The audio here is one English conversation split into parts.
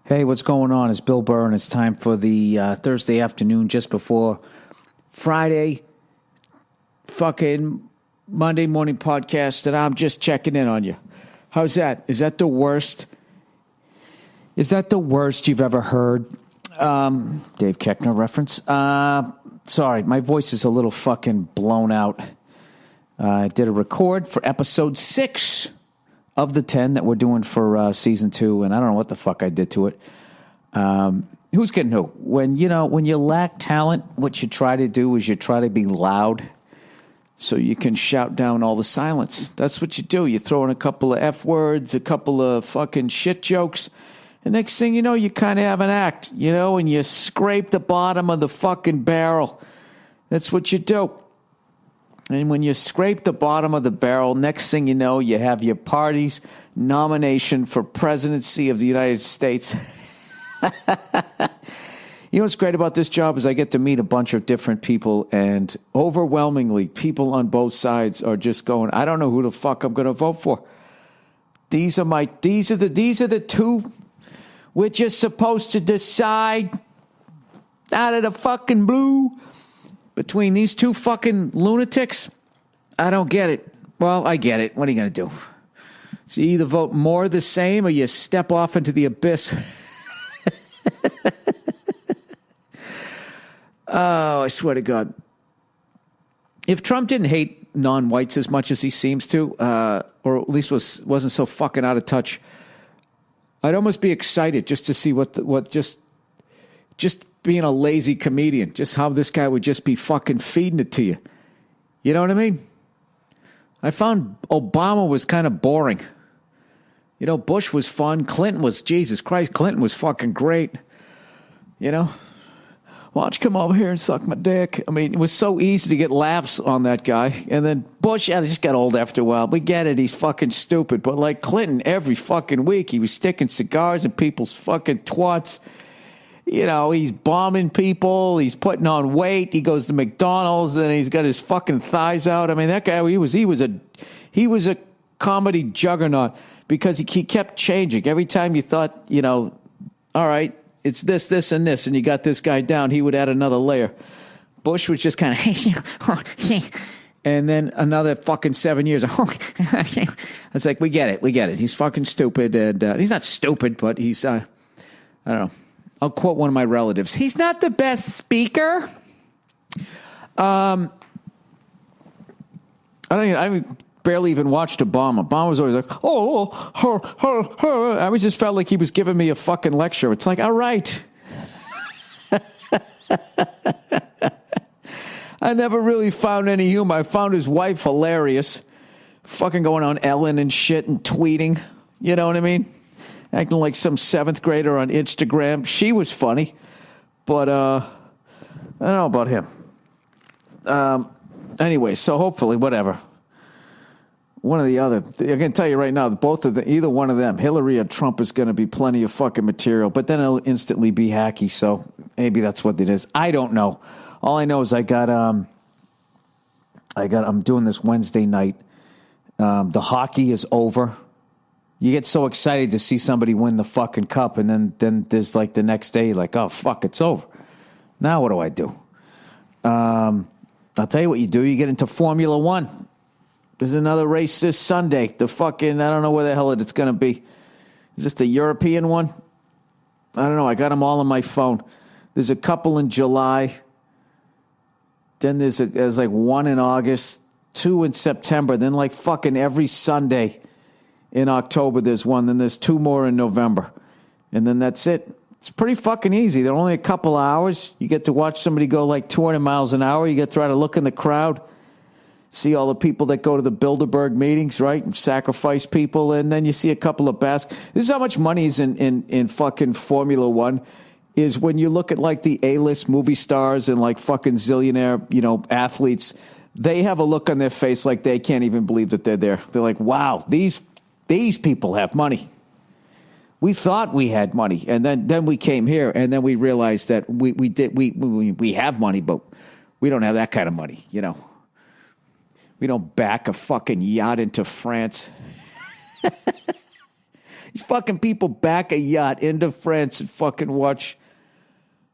Hey, what's going on? It's Bill Burr, and it's time for the Thursday afternoon just before Friday fucking Monday morning podcast, and I'm just checking in on you. How's that? Is that the worst? Is that the worst you've ever heard? Dave Koechner reference. Sorry, my voice is a little fucking blown out. I did a record for episode 6 of the 10 that we're doing for season 2, and I don't know what the fuck I did to it. Who's getting who? When you lack talent, what you try to do is you try to be loud so you can shout down all the silence. That's what you do. You throw in a couple of F words, a couple of fucking shit jokes, and next thing you know, you kind of have an act, and you scrape the bottom of the fucking barrel. That's what you do. And when you scrape the bottom of the barrel, next thing you know, you have your party's nomination for presidency of the United States. You know what's great about this job is I get to meet a bunch of different people, and overwhelmingly, people on both sides are just going, I don't know who the fuck I'm going to vote for. These are the two we're just supposed to decide out of the fucking blue. Between these two fucking lunatics, I don't get it. Well, I get it. What are you going to do? So you either vote more the same or you step off into the abyss. Oh, I swear to God. If Trump didn't hate non-whites as much as he seems to, or at least wasn't so fucking out of touch, I'd almost be excited just to see what just being a lazy comedian, just how this guy would just be fucking feeding it to you. You know what I mean? I found Obama was kind of boring. Bush was fun. Clinton was, Jesus Christ, Clinton was fucking great. Why don't you come over here and suck my dick? I mean, it was so easy to get laughs on that guy. And then Bush, he just got old after a while. We get it, he's fucking stupid. But like Clinton, every fucking week, he was sticking cigars in people's fucking twats. He's bombing people. He's putting on weight. He goes to McDonald's and he's got his fucking thighs out. I mean, that guy, he was a comedy juggernaut because he kept changing. Every time you thought, all right, it's this, this, and this, and you got this guy down, he would add another layer. Bush was just kind of, and then another fucking 7 years. It's like, we get it. He's fucking stupid, and he's not stupid, but he's, I don't know. I'll quote one of my relatives. He's not the best speaker. I barely even watched Obama. Obama was always like, I always just felt like he was giving me a fucking lecture. It's like, all right. I never really found any humor. I found his wife hilarious. Fucking going on Ellen and shit and tweeting. You know what I mean? Acting like some 7th grader on Instagram. She was funny, but I don't know about him. Anyway, so hopefully, whatever. One or the other. I can tell you right now, either one of them, Hillary or Trump, is going to be plenty of fucking material, but then it'll instantly be hacky, so maybe that's what it is. I don't know. All I know is I'm doing this Wednesday night. The hockey is over. You get so excited to see somebody win the fucking cup, and then there's like the next day, like, oh, fuck, it's over. Now what do I do? I'll tell you what you do. You get into Formula One. There's another race this Sunday. I don't know where the hell it's going to be. Is this the European one? I don't know. I got them all on my phone. There's a couple in July. Then there's like one in August, 2 in September. Then like fucking every Sunday in October, there's one. Then there's 2 more in November. And then that's it. It's pretty fucking easy. They're only a couple of hours. You get to watch somebody go like 200 miles an hour. You get to try to look in the crowd, see all the people that go to the Bilderberg meetings, right, and sacrifice people. And then you see a couple of This is how much money is in fucking Formula One, is when you look at like the A-list movie stars and like fucking zillionaire, athletes, they have a look on their face like they can't even believe that they're there. They're like, wow, these people have money. We thought we had money, and then we came here, and then we realized that we have money, but we don't have that kind of money, We don't back a fucking yacht into France. These fucking people back a yacht into France and fucking watch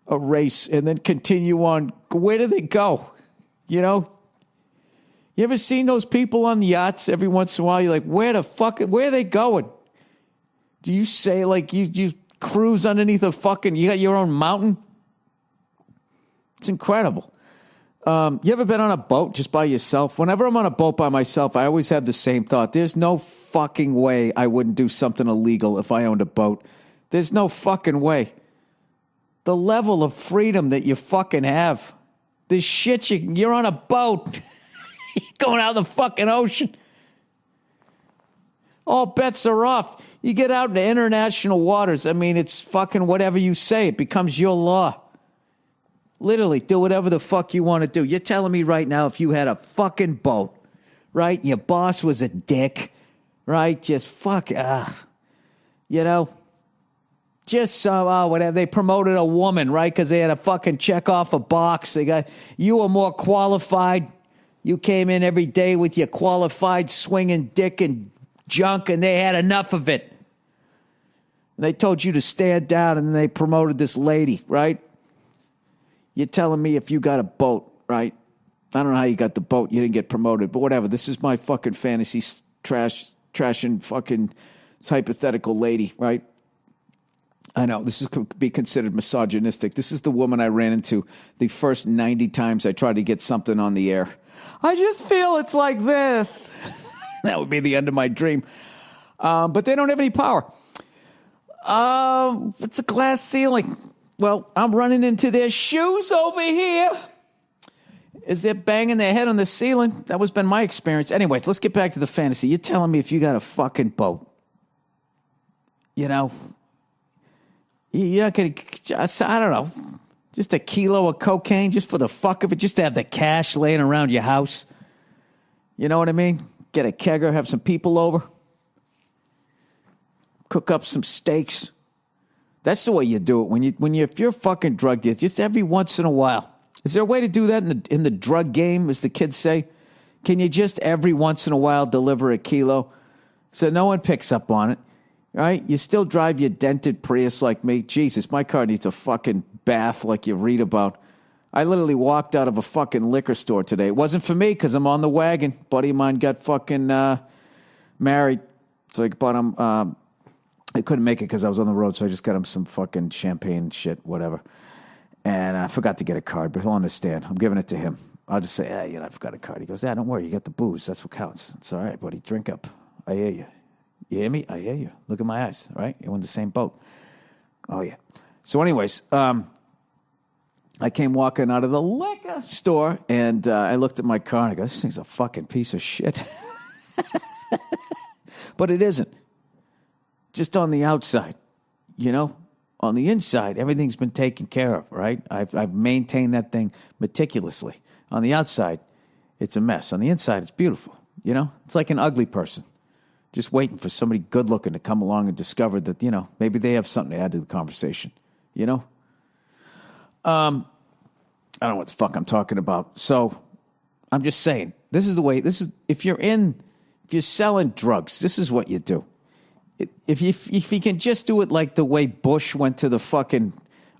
a race and then continue on. Where do they go? You know? You ever seen those people on the yachts every once in a while? You're like, where are they going? Do you say, like, you cruise underneath a fucking, you got your own mountain? It's incredible. You ever been on a boat just by yourself? Whenever I'm on a boat by myself, I always have the same thought. There's no fucking way I wouldn't do something illegal if I owned a boat. There's no fucking way. The level of freedom that you fucking have. This shit, you're on a boat. You're going out in the fucking ocean. All bets are off. You get out into international waters. I mean, it's fucking whatever you say. It becomes your law. Literally, do whatever the fuck you want to do. You're telling me right now if you had a fucking boat, right? Your boss was a dick, right? Just fuck, you know? Just whatever. They promoted a woman, right? Because they had to fucking check off a box. You were more qualified. You came in every day with your qualified swinging dick and junk, and they had enough of it. And they told you to stand down, and then they promoted this lady, right? You're telling me if you got a boat, right? I don't know how you got the boat. You didn't get promoted, but whatever. This is my fucking fantasy trashing fucking hypothetical lady, right? I know, this could be considered misogynistic. This is the woman I ran into the first 90 times I tried to get something on the air. I just feel it's like this. That would be the end of my dream. But they don't have any power. It's a glass ceiling. Well, I'm running into their shoes over here. Is they're banging their head on the ceiling. That was been my experience. Anyways, let's get back to the fantasy. You're telling me if you got a fucking boat, you know, you're not going to, I don't know, just a kilo of cocaine just for the fuck of it, just to have the cash laying around your house. You know what I mean? Get a kegger, have some people over, cook up some steaks. That's the way you do it. If you're a fucking drug dealer, just every once in a while. Is there a way to do that in the drug game, as the kids say? Can you just every once in a while deliver a kilo so no one picks up on it? Right? You still drive your dented Prius like me. Jesus, my car needs a fucking bath like you read about. I literally walked out of a fucking liquor store today. It wasn't for me because I'm on the wagon. Buddy of mine got fucking married. So I bought him... I couldn't make it because I was on the road, so I just got him some fucking champagne shit, whatever. And I forgot to get a card, but he'll understand. I'm giving it to him. I'll just say, I forgot a card. He goes, don't worry, you got the booze. That's what counts. It's all right, buddy. Drink up. I hear you. You hear me? I hear you. Look at my eyes, all right? You're in the same boat. Oh, yeah. So anyways, I came walking out of the liquor store, and I looked at my car, and I go, this thing's a fucking piece of shit. But it isn't. Just on the outside, you know? On the inside, everything's been taken care of, right? I've maintained that thing meticulously. On the outside, it's a mess. On the inside, it's beautiful, you know? It's like an ugly person. Just waiting for somebody good-looking to come along and discover that, you know, maybe they have something to add to the conversation, you know? I don't know what the fuck I'm talking about. So, I'm just saying, if you're selling drugs, this is what you do. If you can just do it like the way Bush went to the fucking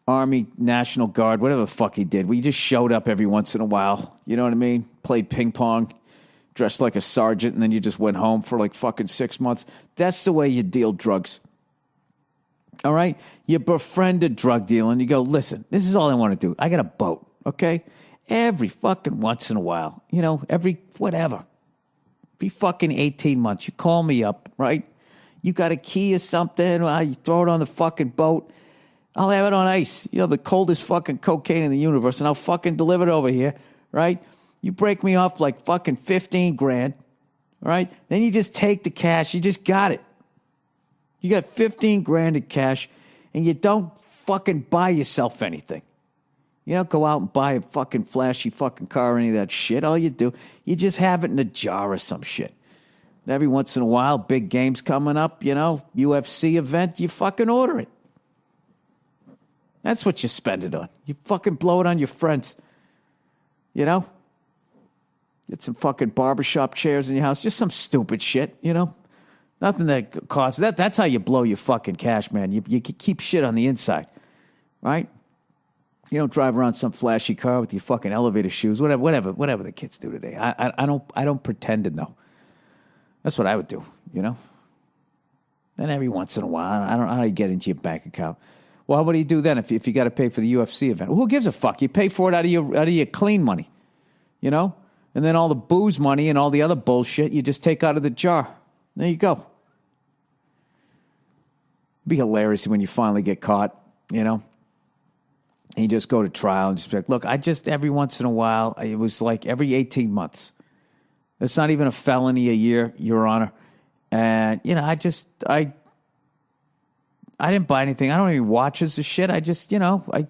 Army National Guard, whatever the fuck he did, where you just showed up every once in a while, you know what I mean? Played ping pong, dressed like a sergeant, and then you just went home for like fucking 6 months. That's the way you deal drugs. All right? You befriend a drug dealer and you go, listen, this is all I want to do. I got a boat, okay? Every fucking once in a while, you know, every fucking 18 months, you call me up, right? You got a key or something, you throw it on the fucking boat. I'll have it on ice. You have the coldest fucking cocaine in the universe, and I'll fucking deliver it over here, right? You break me off like fucking 15 grand, right? Then you just take the cash. You just got it. You got 15 grand in cash, and you don't fucking buy yourself anything. You don't go out and buy a fucking flashy fucking car or any of that shit. All you do, you just have it in a jar or some shit. Every once in a while, big games coming up, you know, UFC event, you fucking order it. That's what you spend it on. You fucking blow it on your friends. You know? Get some fucking barbershop chairs in your house. Just some stupid shit, you know? Nothing that costs. That's how you blow your fucking cash, man. You keep shit on the inside, right? You don't drive around some flashy car with your fucking elevator shoes, whatever the kids do today. I don't pretend to know. That's what I would do, you know? Then every once in a while, I don't know how you get into your bank account. Well, what do you do then if you got to pay for the UFC event? Well, who gives a fuck? You pay for it out of your clean money, you know? And then all the booze money and all the other bullshit you just take out of the jar. There you go. It'd be hilarious when you finally get caught, you know? And you just go to trial and just be like, look, I just every once in a while, it was like every 18 months. It's not even a felony a year, Your Honor. And, you know, I didn't buy anything. I don't even watch this shit. I just, you know, I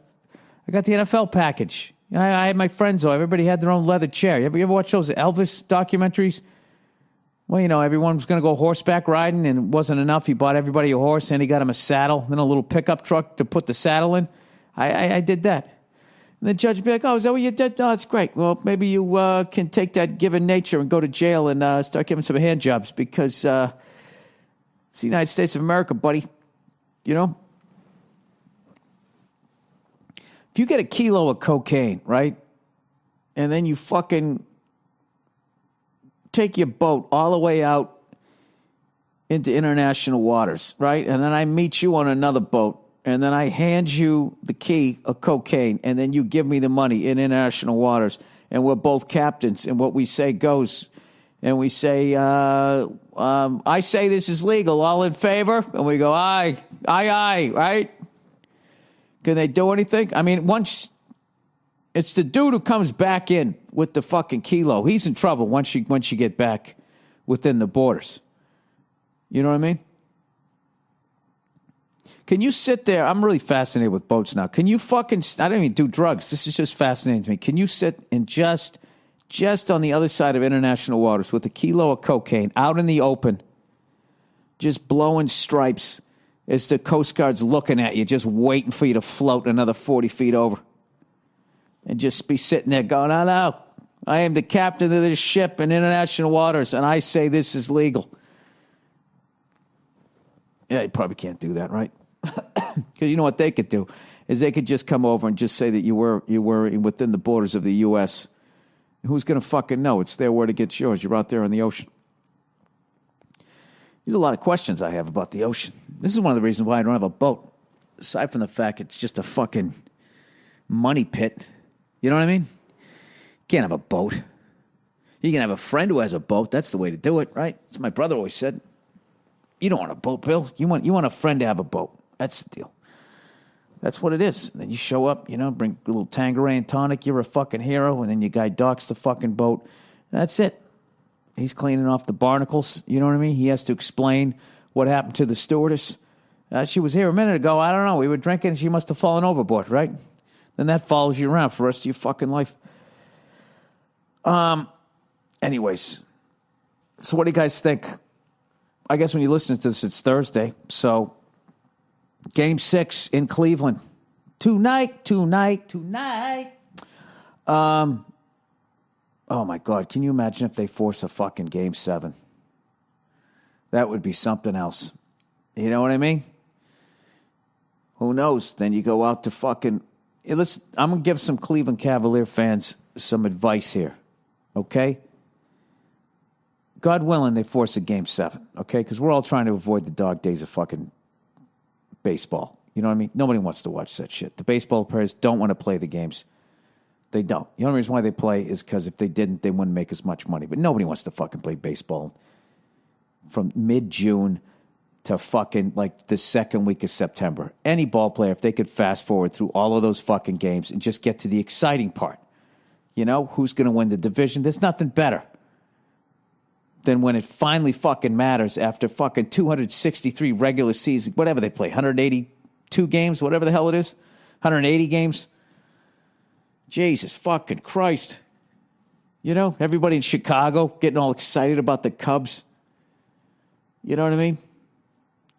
got the NFL package. You know, I had my friends over. Everybody had their own leather chair. You ever watch those Elvis documentaries? Well, you know, everyone was going to go horseback riding, and it wasn't enough. He bought everybody a horse, and he got him a saddle, then a little pickup truck to put the saddle in. I did that. And the judge would be like, oh, is that what you did? No, that's great. Well, maybe you can take that given nature and go to jail and start giving some hand jobs because it's the United States of America, buddy. You know? If you get a kilo of cocaine, right, and then you fucking take your boat all the way out into international waters, right, and then I meet you on another boat, and then I hand you the key of cocaine, and then you give me the money in international waters, and we're both captains, and what we say goes. And we say, I say this is legal. All in favor? And we go, aye, right? Can they do anything? I mean, once it's the dude who comes back in with the fucking kilo. He's in trouble once you get back within the borders. You know what I mean? Can you sit there? I'm really fascinated with boats now. Can you fucking, I don't even do drugs. This is just fascinating to me. Can you sit and just on the other side of international waters with a kilo of cocaine out in the open, just blowing stripes as the Coast Guard's looking at you, just waiting for you to float another 40 feet over. And just be sitting there going, oh, no, I am the captain of this ship in international waters, and I say this is legal. Yeah, you probably can't do that, right? Because you know what they could do is they could just come over and just say that you were within the borders of the U.S. Who's going to fucking know? It's their word against yours. You're out there in the ocean. There's a lot of questions I have about the ocean. This is one of the reasons why I don't have a boat. Aside from the fact it's just a fucking money pit. You know what I mean? You can't have a boat. You can have a friend who has a boat. That's the way to do it, right? That's what my brother always said. You don't want a boat, Bill. You want a friend to have a boat. That's the deal. That's what it is. And then you show up, you know, bring a little Tanqueray and tonic. You're a fucking hero. And then your guy docks the fucking boat. That's it. He's cleaning off the barnacles. You know what I mean? He has to explain what happened to the stewardess. She was here a minute ago. I don't know. We were drinking. She must have fallen overboard, right? Then that follows you around for the rest of your fucking life. Anyways. So what do you guys think? I guess when you listen to this, it's Thursday. So Game 6 in Cleveland. Tonight. Oh, my God. Can you imagine if they force a fucking Game 7? That would be something else. You know what I mean? Who knows? Then you go out to fucking... I'm going to give some Cleveland Cavalier fans some advice here. Okay? God willing, they force a Game 7. Okay? Because we're all trying to avoid the dog days of fucking baseball. You know what I mean? Nobody wants to watch that shit. The baseball players don't want to play the games. They don't. The only reason why they play is because if they didn't, they wouldn't make as much money. But nobody wants to fucking play baseball from mid-June to fucking like the second week of September. Any ball player, if they could fast forward through all of those fucking games and just get to the exciting part, you know, who's going to win the division? There's nothing better than when it finally fucking matters after fucking 263 regular season, whatever they play, 182 games, whatever the hell it is, 180 games. Jesus fucking Christ. You know, everybody in Chicago getting all excited about the Cubs. You know what I mean?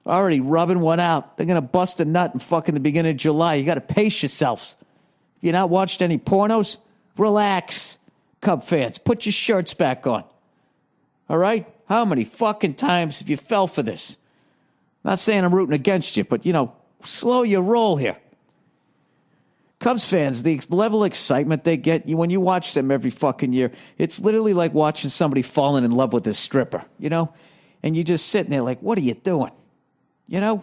Already rubbing one out. They're going to bust a nut in fucking the beginning of July. You got to pace yourselves. If you're not watched any pornos, relax, Cub fans. Put your shirts back on. All right? How many fucking times have you fell for this? Not saying I'm rooting against you, but, slow your roll here. Cubs fans, the level of excitement they get when you watch them every fucking year, it's literally like watching somebody falling in love with a stripper, And you're just sitting there like, what are you doing? You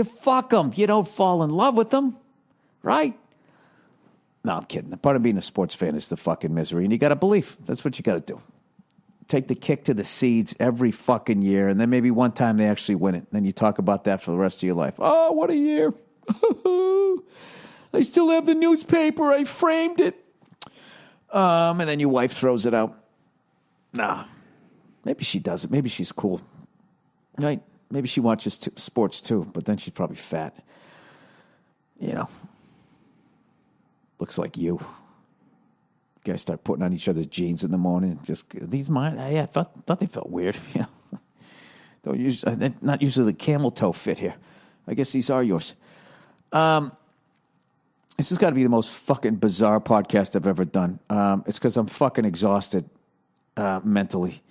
fuck them. You don't fall in love with them, right? No, I'm kidding. Part of being a sports fan is the fucking misery, and you got to believe. That's what you got to do. Take the kick to the seeds every fucking year, and then maybe one time they actually win it. Then you talk about that for the rest of your life. Oh, what a year. I still have the newspaper. I framed it. And then your wife throws it out. Nah. Maybe she does it. Maybe she's cool. Right? Maybe she watches sports too, but then she's probably fat. Looks like you. You guys start putting on each other's jeans in the morning. Just, these mine? I thought they felt weird. Don't use, not usually the camel toe fit here. I guess these are yours. This has got to be the most fucking bizarre podcast I've ever done. It's because I'm fucking exhausted mentally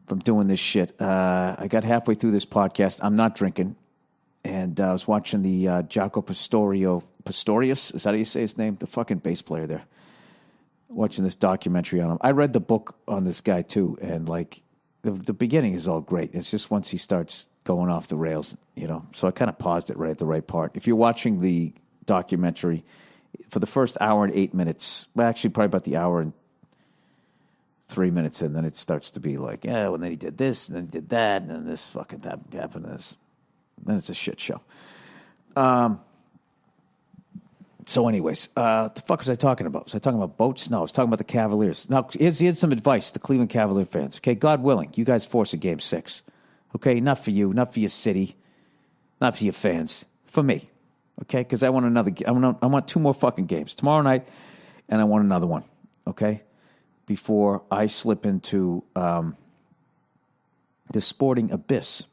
from doing this shit. I got halfway through this podcast. I'm not drinking. And I was watching the Jaco Pastorius. Is that how you say his name? The fucking bass player there. Watching this documentary on him. I read the book on this guy too. And like the beginning is all great. It's just once he starts going off the rails, So I kind of paused it right at the right part. If you're watching the documentary, for the first hour and 8 minutes, well, actually probably about the hour and 3 minutes in, then it starts to be like, well, then he did this, and then he did that, and then this fucking happened, and this. Then it's a shit show. So anyways, what the fuck was I talking about? Was I talking about boats? No, I was talking about the Cavaliers. Now, here's some advice to Cleveland Cavalier fans. Okay, God willing, you guys force a Game 6. Okay, not for you, not for your city, not for your fans, for me. Okay, because I want another. I want 2 more fucking games tomorrow night, and I want another one. Okay, before I slip into the sporting abyss.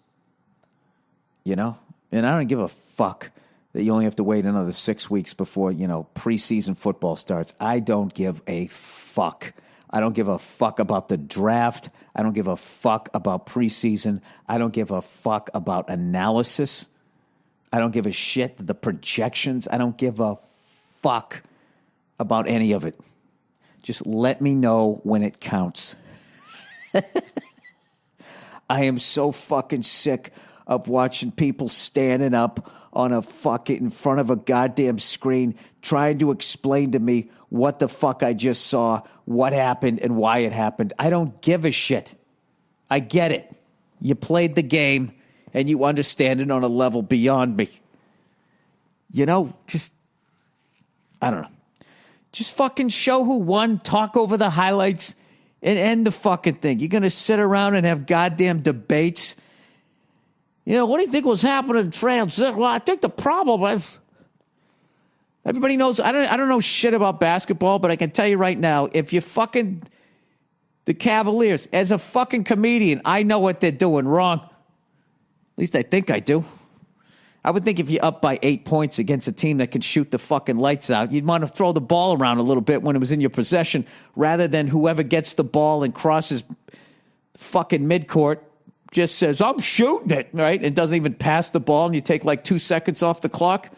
And I don't give a fuck that you only have to wait another 6 weeks before preseason football starts. I don't give a fuck. I don't give a fuck about the draft. I don't give a fuck about preseason. I don't give a fuck about analysis. I don't give a shit. The projections. I don't give a fuck about any of it. Just let me know when it counts. I am so fucking sick of watching people standing up on a fucking in front of a goddamn screen trying to explain to me what the fuck I just saw, what happened, and why it happened. I don't give a shit. I get it. You played the game, and you understand it on a level beyond me. Just, I don't know. Just fucking show who won, talk over the highlights, and end the fucking thing. You're going to sit around and have goddamn debates. What do you think was happening in transit? Well, I think the problem is everybody knows. I don't know shit about basketball, but I can tell you right now, if you fucking the Cavaliers, as a fucking comedian, I know what they're doing wrong. At least I think I do. I would think if you're up by 8 points against a team that can shoot the fucking lights out, you'd want to throw the ball around a little bit when it was in your possession, rather than whoever gets the ball and crosses fucking midcourt just says, I'm shooting it, right? And doesn't even pass the ball, and you take like 2 seconds off the clock.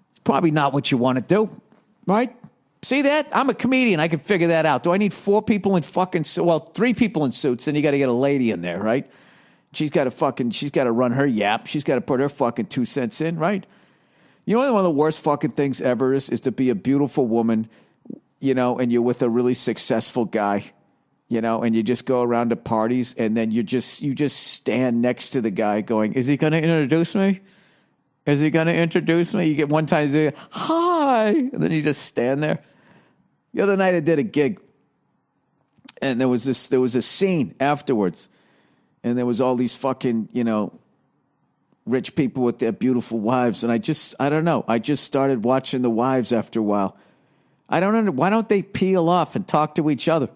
It's probably not what you want to do, right? See that? I'm a comedian. I can figure that out. Do I need 4 people in fucking, 3 people in suits, then you got to get a lady in there, right? She's got to run her yap. She's got to put her fucking 2 cents in, right? One of the worst fucking things ever is to be a beautiful woman, and you're with a really successful guy, and you just go around to parties, and then you just stand next to the guy going, is he going to introduce me? Is he going to introduce me? You get one time, you go, hi, and then you just stand there. The other night I did a gig, and there was a scene afterwards. And there was all these fucking, rich people with their beautiful wives. And I don't know. I just started watching the wives after a while. I don't know. Why don't they peel off and talk to each other?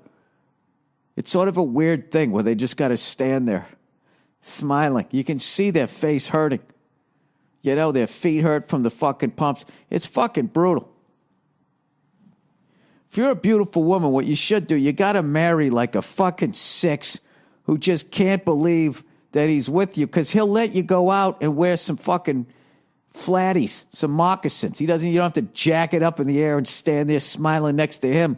It's sort of a weird thing where they just got to stand there smiling. You can see their face hurting. Their feet hurt from the fucking pumps. It's fucking brutal. If you're a beautiful woman, what you should do, you got to marry like a fucking 6 who just can't believe that he's with you because he'll let you go out and wear some fucking flatties, some moccasins. You don't have to jack it up in the air and stand there smiling next to him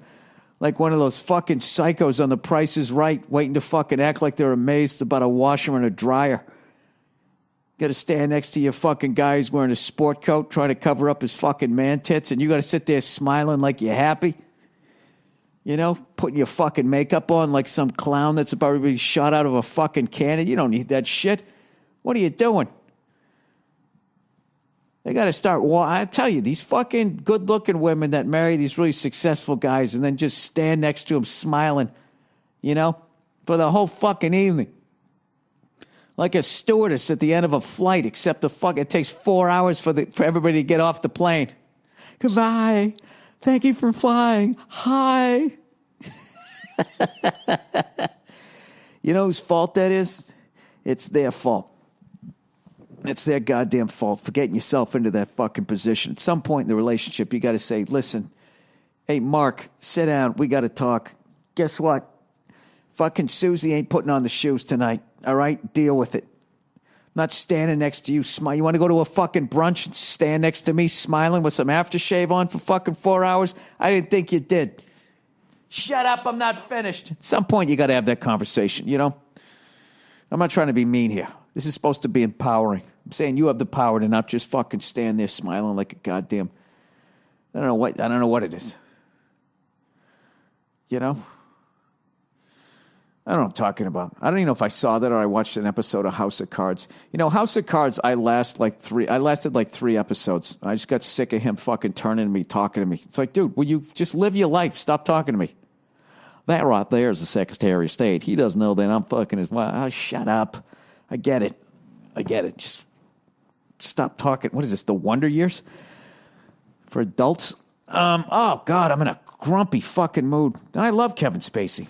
like one of those fucking psychos on The Price is Right, waiting to fucking act like they're amazed about a washer and a dryer. Got to stand next to your fucking guy who's wearing a sport coat trying to cover up his fucking man tits, and you got to sit there smiling like you're happy. You know, putting your fucking makeup on like some clown that's about to be shot out of a fucking cannon. You don't need that shit. What are you doing? They got to start. Well, I tell you, these fucking good-looking women that marry these really successful guys and then just stand next to them smiling, you know, for the whole fucking evening. Like a stewardess at the end of a flight, except it takes 4 hours for everybody to get off the plane. Goodbye. Thank you for flying. Hi. You know whose fault that is? It's their fault. It's their goddamn fault for getting yourself into that fucking position. At some point in the relationship, you got to say, listen, hey, Mark, sit down. We got to talk. Guess what? Fucking Susie ain't putting on the shoes tonight. All right? Deal with it. I'm not standing next to you. You want to go to a fucking brunch and stand next to me smiling with some aftershave on for fucking 4 hours? I didn't think you did. Shut up. I'm not finished. At some point, you got to have that conversation, you know? I'm not trying to be mean here. This is supposed to be empowering. I'm saying you have the power to not just fucking stand there smiling like a goddamn... I don't know what it is. You know? I don't know what I'm talking about. I don't even know if I saw that or I watched an episode of House of Cards. You know, House of Cards, I lasted like 3 episodes. I just got sick of him fucking turning to me, talking to me. It's like, dude, will you just live your life? Stop talking to me. That right there is the Secretary of State. He doesn't know that I'm fucking his wife. Oh, shut up. I get it. Just stop talking. What is this, the Wonder Years? For adults? Oh, God, I'm in a grumpy fucking mood. And I love Kevin Spacey.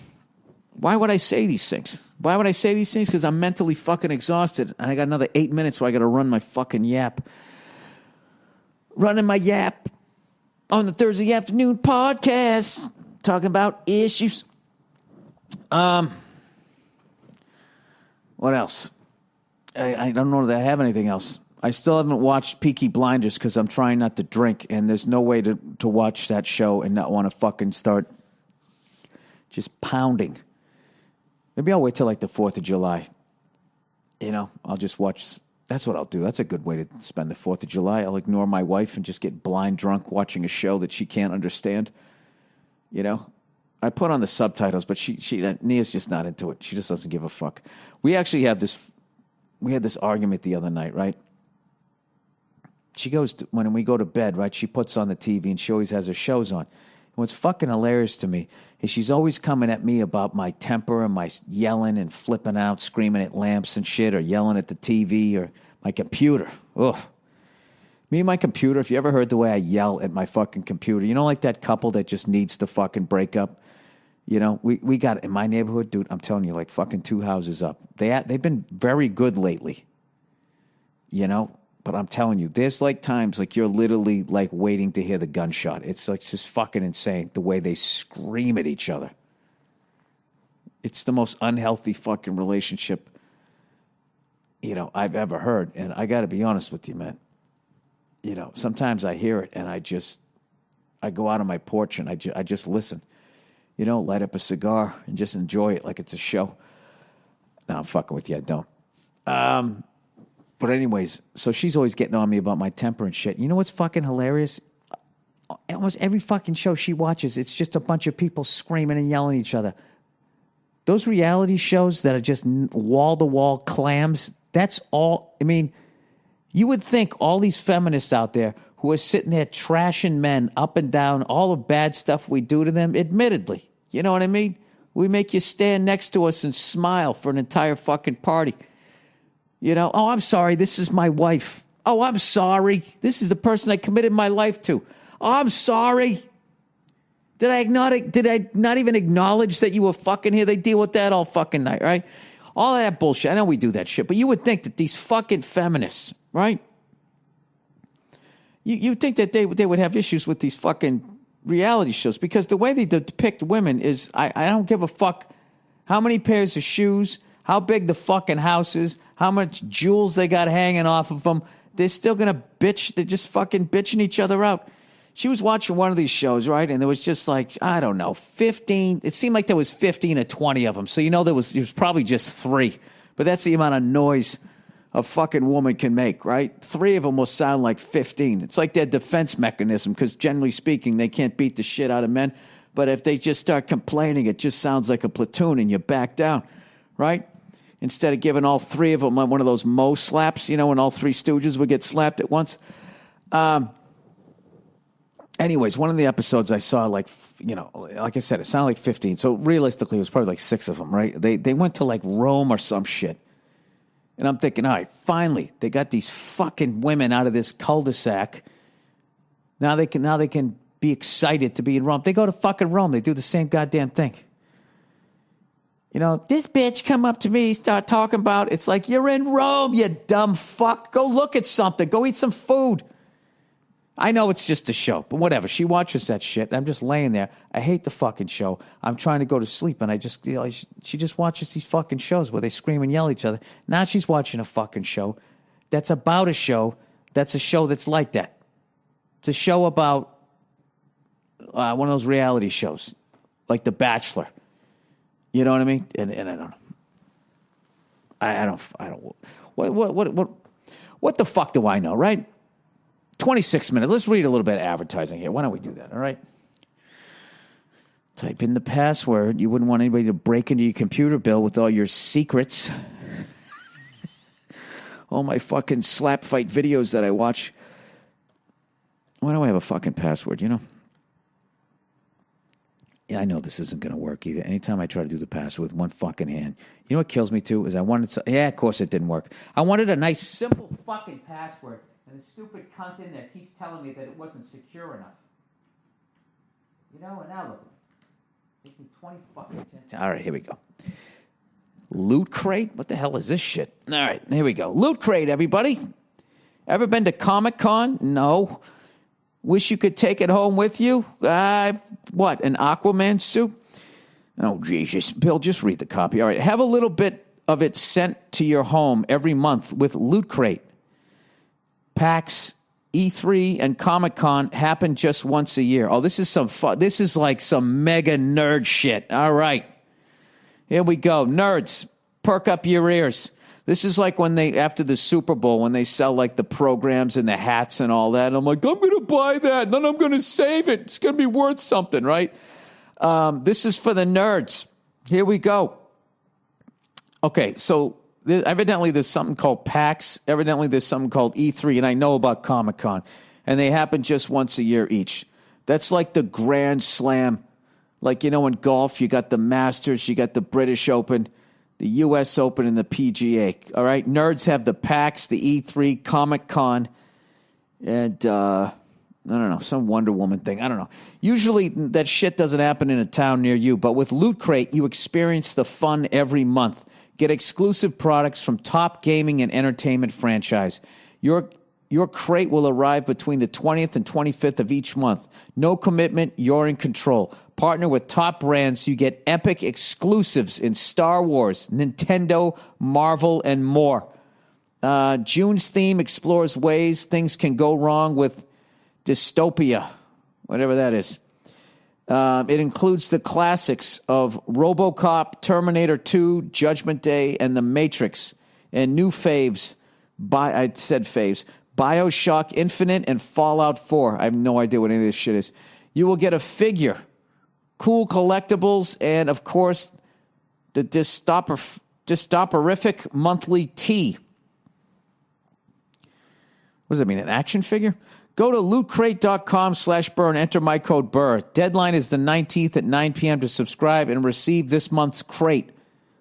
Why would I say these things? Why would I say these things? Because I'm mentally fucking exhausted. And I got another 8 minutes where I got to run my fucking yap. Running my yap on the Thursday afternoon podcast. Talking about issues. What else? I don't know that I have anything else. I still haven't watched Peaky Blinders because I'm trying not to drink. And there's no way to watch that show and not want to fucking start just pounding. Maybe I'll wait till like the 4th of July. You know, I'll just watch. That's what I'll do. That's a good way to spend the 4th of July. I'll ignore my wife and just get blind drunk watching a show that she can't understand. You know, I put on the subtitles, but Nia's just not into it. She just doesn't give a fuck. We had this argument the other night, right? She goes, when we go to bed, right, she puts on the TV and she always has her shows on. And what's fucking hilarious to me is she's always coming at me about my temper and my yelling and flipping out, screaming at lamps and shit, or yelling at the TV or my computer. Ugh. Me and my computer, if you ever heard the way I yell at my fucking computer, you know, like that couple that just needs to fucking break up? You know, we got, in my neighborhood, dude, I'm telling you, like fucking 2 houses up. They've been very good lately. You know? But I'm telling you, there's like times like you're literally like waiting to hear the gunshot. It's like just fucking insane the way they scream at each other. It's the most unhealthy fucking relationship, you know, I've ever heard. And I got to be honest with you, man. You know, sometimes I hear it and I go out on my porch and I just listen. You know, light up a cigar and just enjoy it like it's a show. No, I'm fucking with you. I don't. But anyways, so she's always getting on me about my temper and shit. You know what's fucking hilarious? Almost every fucking show she watches, it's just a bunch of people screaming and yelling at each other. Those reality shows that are just wall-to-wall clams, that's all. I mean, you would think all these feminists out there who are sitting there trashing men up and down, all the bad stuff we do to them, admittedly. You know what I mean? We make you stand next to us and smile for an entire fucking party. You know, oh, I'm sorry, this is my wife. Oh, I'm sorry, this is the person I committed my life to. Oh, I'm sorry. Did I not even acknowledge that you were fucking here? They deal with that all fucking night, right? All that bullshit. I know we do that shit, but you would think that these fucking feminists, right? You think that they would have issues with these fucking reality shows, because the way they depict women is, I don't give a fuck how many pairs of shoes, how big the fucking house is, how much jewels they got hanging off of them. They're still going to bitch. They're just fucking bitching each other out. She was watching one of these shows, right? And there was just like, I don't know, 15. It seemed like there was 15 or 20 of them. So, there was probably just 3. But that's the amount of noise a fucking woman can make, right? 3 of them will sound like 15. It's like their defense mechanism, because generally speaking, they can't beat the shit out of men. But if they just start complaining, it just sounds like a platoon and you back down, right? Instead of giving all 3 of them one of those Mo slaps, when all 3 Stooges would get slapped at once. Anyways, one of the episodes I saw, like I said, it sounded like 15. So realistically, it was probably like 6 of them, right? They went to like Rome or some shit. And I'm thinking, all right, finally, they got these fucking women out of this cul-de-sac. Now they can be excited to be in Rome. They go to fucking Rome. They do the same goddamn thing. This bitch come up to me, start talking about, it's like, you're in Rome, you dumb fuck. Go look at something. Go eat some food. I know it's just a show, but whatever. She watches that shit. I'm just laying there. I hate the fucking show. I'm trying to go to sleep, and I just, she just watches these fucking shows where they scream and yell at each other. Now she's watching a fucking show that's about a show that's a show that's like that. It's a show about one of those reality shows, like The Bachelor. You know what I mean? And I don't know. I don't. What the fuck do I know, right? 26 minutes. Let's read a little bit of advertising here. Why don't we do that, all right? Type in the password. You wouldn't want anybody to break into your computer, Bill, with all your secrets. All my fucking slap fight videos that I watch. Why do I have a fucking password, Yeah, I know this isn't going to work either. Anytime I try to do the password with one fucking hand. You know what kills me, too, is I wanted of course it didn't work. I wanted a nice, simple fucking password. And the stupid cunt in there keeps telling me that it wasn't secure enough. And now look. It takes me 20 fucking minutes. All right, here we go. Loot Crate? What the hell is this shit? All right, here we go. Loot Crate, everybody. Ever been to Comic-Con? No. Wish you could take it home with you? What, an Aquaman suit? Oh, Jesus. Bill, just read the copy. All right, have a little bit of it sent to your home every month with Loot Crate. PAX, E3, and Comic-Con happen just once a year. Oh, this is some fun. This is like some mega nerd shit. All right. Here we go. Nerds, perk up your ears. This is like when after the Super Bowl, when they sell like the programs and the hats and all that. And I'm like, I'm going to buy that. And then I'm going to save it. It's going to be worth something, right? This is for the nerds. Here we go. Okay, so evidently there's something called PAX. Evidently there's something called E3, and I know about Comic-Con. And they happen just once a year each. That's like the Grand Slam. Like, in golf, you got the Masters, you got the British Open, the U.S. Open, and the PGA. All right? Nerds have the PAX, the E3, Comic-Con, and, I don't know, some Wonder Woman thing. I don't know. Usually that shit doesn't happen in a town near you, but with Loot Crate, you experience the fun every month. Get exclusive products from top gaming and entertainment franchise. Your crate will arrive between the 20th and 25th of each month. No commitment, you're in control. Partner with top brands so you get epic exclusives in Star Wars, Nintendo, Marvel, and more. June's theme explores ways things can go wrong with dystopia, whatever that is. It includes the classics of RoboCop, Terminator 2, Judgment Day, and The Matrix, and new faves. BioShock Infinite and Fallout 4. I have no idea what any of this shit is. You will get a figure, cool collectibles, and, of course, the dystoporific monthly tee. What does that mean, an action figure? Go to lootcrate.com/Burr and enter my code Burr. Deadline is the 19th at 9 p.m. to subscribe and receive this month's crate.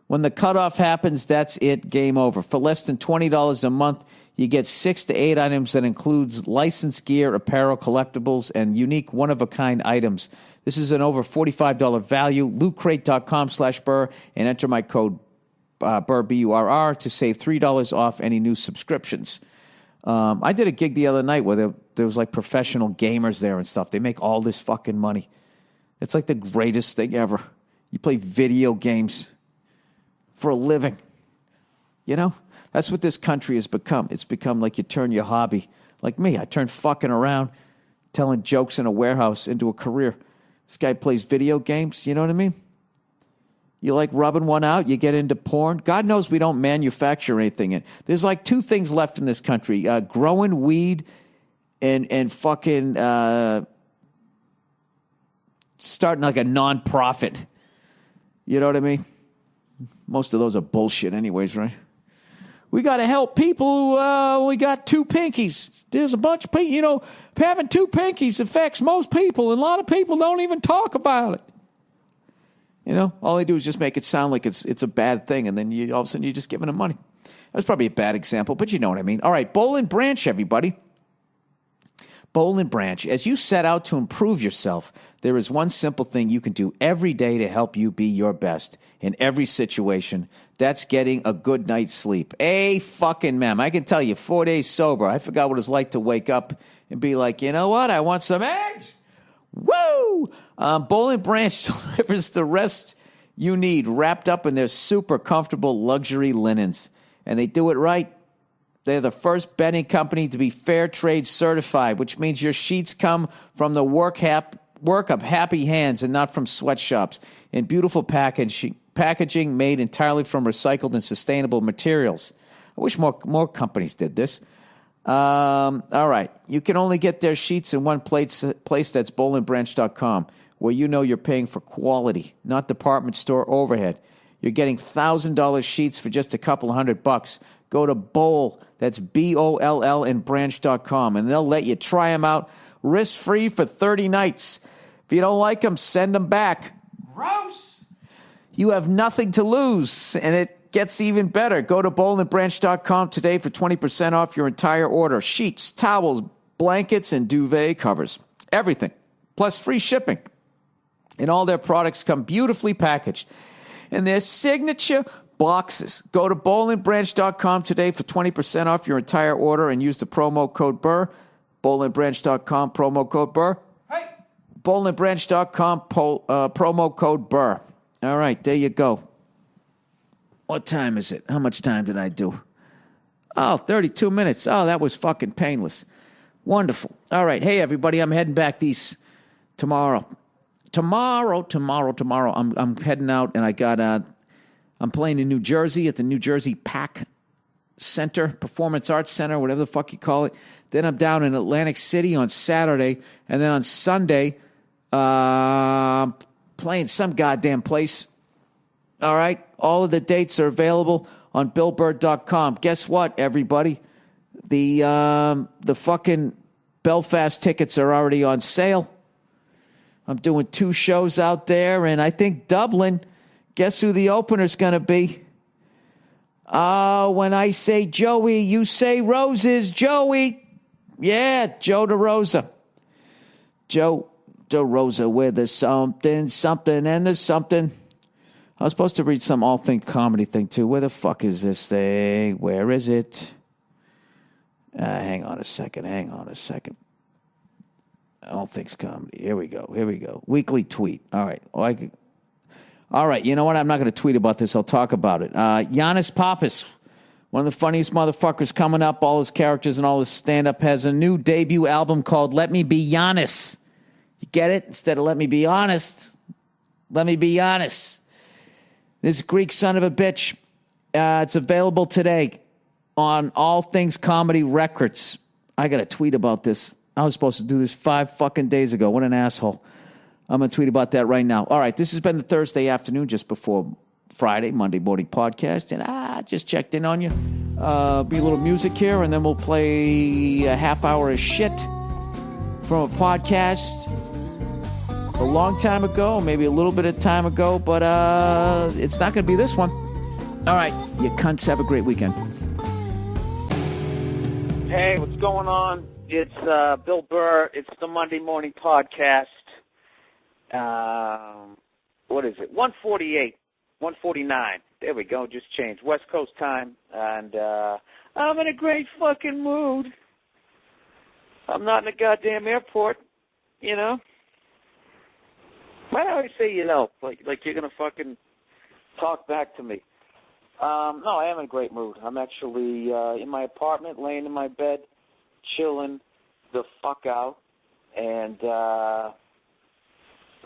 When the cutoff happens, that's it. Game over. For less than $20 a month, you get 6 to 8 items that includes licensed gear, apparel, collectibles, and unique one-of-a-kind items. This is an over $45 value. Lootcrate.com/Burr and enter my code Burr, B-U-R-R, to save $3 off any new subscriptions. I did a gig the other night where there was like professional gamers there and stuff. They make all this fucking money. It's like the greatest thing ever. You play video games for a living. You know? That's what this country has become. It's become like you turn your hobby. Like me, I turned fucking around, telling jokes in a warehouse into a career. This guy plays video games. You know what I mean? You like rubbing one out, you get into porn. God knows we don't manufacture anything. There's like two things left in this country. Growing weed and fucking starting like a non-profit. You know what I mean? Most of those are bullshit anyways, right? We got to help people who only got two pinkies. There's a bunch of people, you know, having two pinkies affects most people, and a lot of people don't even talk about it. You know, all they do is just make it sound like it's a bad thing, and then all of a sudden you're just giving them money. That was probably a bad example, but you know what I mean. All right, Boll Branch, everybody. Boll Branch. As you set out to improve yourself, there is one simple thing you can do every day to help you be your best in every situation. That's getting a good night's sleep. Fucking ma'am. I can tell you, 4 days sober, I forgot what it's like to wake up and be like, you know what? I want some eggs. Woo! Boll Branch delivers the rest you need wrapped up in their super comfortable luxury linens. And they do it right. They're the first bedding company to be fair trade certified, which means your sheets come from the work of happy hands and not from sweatshops. In beautiful packaging made entirely from recycled and sustainable materials. I wish more companies did this. All right. You can only get their sheets in one place that's bollandbranch.com, where you know you're paying for quality, not department store overhead. You're getting $1,000 sheets for just a couple $100. Go to Boll, that's BOLL, and branch.com, and they'll let you try them out risk-free for 30 nights. If you don't like them, send them back. Gross! You have nothing to lose, and it gets even better. Go to bollandbranch.com today for 20% off your entire order. Sheets, towels, blankets, and duvet covers. Everything. Plus free shipping. And all their products come beautifully packaged. And their signature boxes. Go to bollandbranch.com today for 20% off your entire order and use the promo code Burr. bollandbranch.com, promo code Burr. Hey! bollandbranch.com, promo code Burr. All right, there you go. What time is it? How much time did I do? Oh, 32 minutes. Oh, that was fucking painless. Wonderful. All right. Hey, everybody, I'm heading back these tomorrow. Tomorrow. I'm heading out, and I'm playing in New Jersey at the New Jersey PAC Center, Performance Arts Center, whatever the fuck you call it. Then I'm down in Atlantic City on Saturday, and then on Sunday, playing some goddamn place. All right? All of the dates are available on billburr.com. Guess what, everybody? The fucking Belfast tickets are already on sale. I'm doing 2 shows out there, and I think Dublin, guess who the opener's going to be? When I say Joey, you say Roses. Joey. Yeah, Joe DeRosa. Joe DeRosa with the something, and the something. I was supposed to read some all thing comedy thing, too. Where the fuck is this thing? Where is it? Hang on a second. All things comedy. Here we go. Weekly tweet. All right. All right. You know what? I'm not going to tweet about this. I'll talk about it. Giannis Pappas, one of the funniest motherfuckers coming up. All his characters and all his stand-up, has a new debut album called Let Me Be Giannis. You get it? Instead of Let Me Be Honest, Let Me Be Giannis. This Greek son of a bitch. It's available today on All Things Comedy Records. I got to tweet about this. I was supposed to do this 5 fucking days ago. What an asshole. I'm going to tweet about that right now. All right, this has been the Thursday afternoon just before Friday, Monday morning podcast. And I just checked in on you. Be a little music here, and then we'll play a half hour of shit from a podcast a long time ago, maybe a little bit of time ago, but it's not going to be this one. All right, you cunts, have a great weekend. Hey, what's going on? It's Bill Burr. It's the Monday Morning Podcast. What is it? 1:48, 1:49. There we go. Just changed. West Coast time. And I'm in a great fucking mood. I'm not in a goddamn airport, you know? Why do I always say, you know, like you're going to fucking talk back to me? No, I am in a great mood. I'm actually in my apartment, laying in my bed, chilling the fuck out, and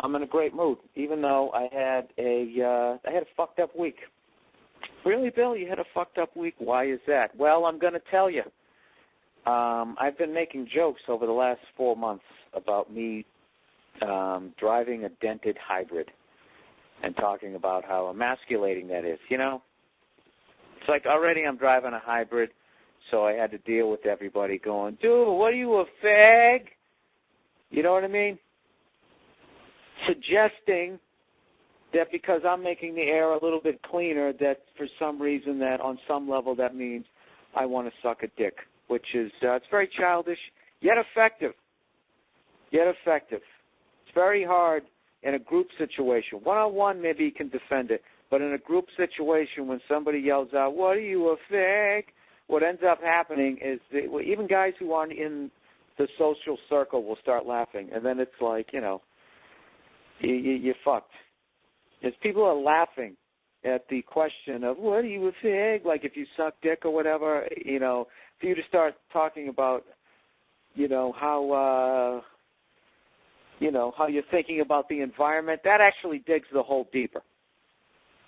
I'm in a great mood, even though I had a fucked up week. Really, Bill? You had a fucked up week? Why is that? Well, I'm going to tell you. I've been making jokes over the last 4 months about me driving a dented hybrid and talking about how emasculating that is, you know? It's like already I'm driving a hybrid, so I had to deal with everybody going, dude, what are you, a fag? You know what I mean? Suggesting that because I'm making the air a little bit cleaner, that for some reason that on some level that means I want to suck a dick, which is, it's very childish, yet effective. Yet effective. It's very hard in a group situation. One-on-one, maybe you can defend it. But in a group situation, when somebody yells out, what are you, a fag? What ends up happening is even guys who aren't in the social circle will start laughing. And then it's like, you know, you're fucked. As people are laughing at the question of, what are you, a fag? Like if you suck dick or whatever, you know, for you to start talking about, you know, how you're thinking about the environment, that actually digs the hole deeper.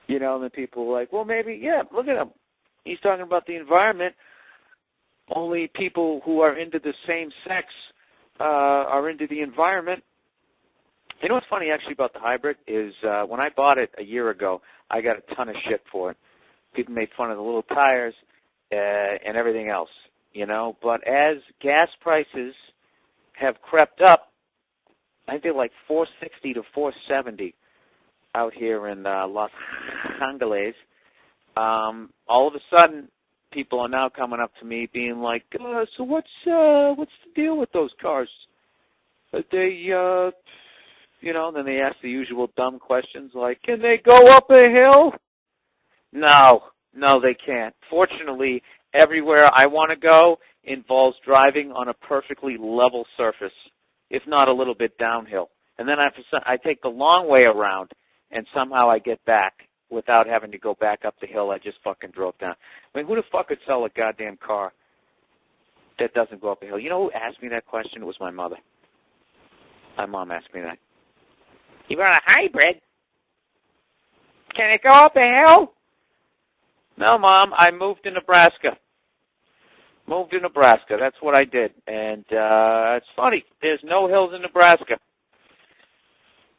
You know, and then people are like, well, maybe, yeah, look at him. He's talking about the environment. Only people who are into the same sex are into the environment. You know what's funny, actually, about the hybrid is when I bought it a year ago, I got a ton of shit for it. People made fun of the little tires and everything else, you know. But as gas prices have crept up, I think they're like $4.60 to $4.70 out here in Los Angeles. All of a sudden, people are now coming up to me being like, so what's the deal with those cars? They, you know, then they ask the usual dumb questions like, can they go up a hill? No, they can't. Fortunately, everywhere I want to go involves driving on a perfectly level surface, if not a little bit downhill. And then I take the long way around, and somehow I get back without having to go back up the hill I just fucking drove down. I mean, who the fuck could sell a goddamn car that doesn't go up a hill? You know who asked me that question? It was my mother. My mom asked me that. You run a hybrid? Can it go up a hill? No, Mom, I moved to Nebraska. That's what I did. And it's funny. There's no hills in Nebraska.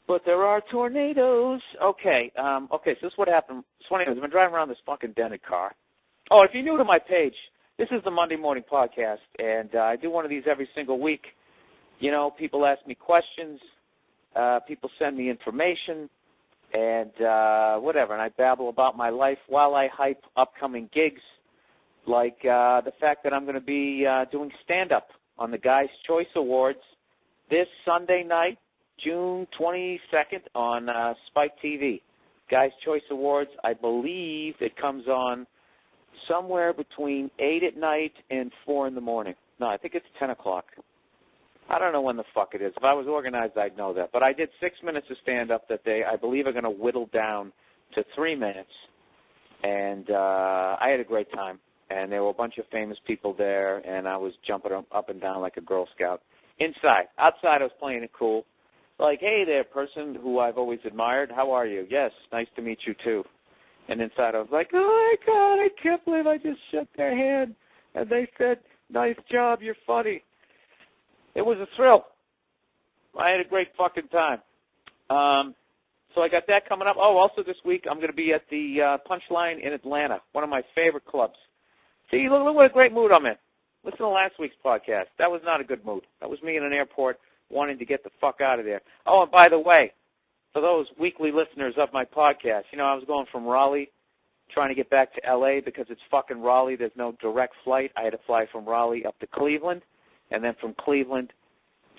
But there are tornadoes. Okay, so this is what happened. It's funny. I've been driving around this fucking dented car. Oh, if you're new to my page, this is the Monday Morning Podcast, and I do one of these every single week. You know, people ask me questions. People send me information, and whatever, and I babble about my life while I hype upcoming gigs, like the fact that I'm going to be doing stand-up on the Guys' Choice Awards this Sunday night, June 22nd, on Spike TV. Guys' Choice Awards, I believe it comes on somewhere between 8 at night and 4 in the morning. No, I think it's 10 o'clock. I don't know when the fuck it is. If I was organized, I'd know that. But I did 6 minutes of stand-up that day. I believe I'm going to whittle down to 3 minutes. And I had a great time. And there were a bunch of famous people there, and I was jumping up and down like a Girl Scout. Inside. Outside, I was playing it cool. Like, hey there, person who I've always admired. How are you? Yes, nice to meet you, too. And inside, I was like, oh, my God, I can't believe I just shook their hand. And they said, nice job, you're funny. It was a thrill. I had a great fucking time. So I got that coming up. Oh, also this week I'm going to be at the Punchline in Atlanta, one of my favorite clubs. See, look what a great mood I'm in. Listen to last week's podcast. That was not a good mood. That was me in an airport wanting to get the fuck out of there. Oh, and by the way, for those weekly listeners of my podcast, you know, I was going from Raleigh trying to get back to L.A. because it's fucking Raleigh. There's no direct flight. I had to fly from Raleigh up to Cleveland. And then from Cleveland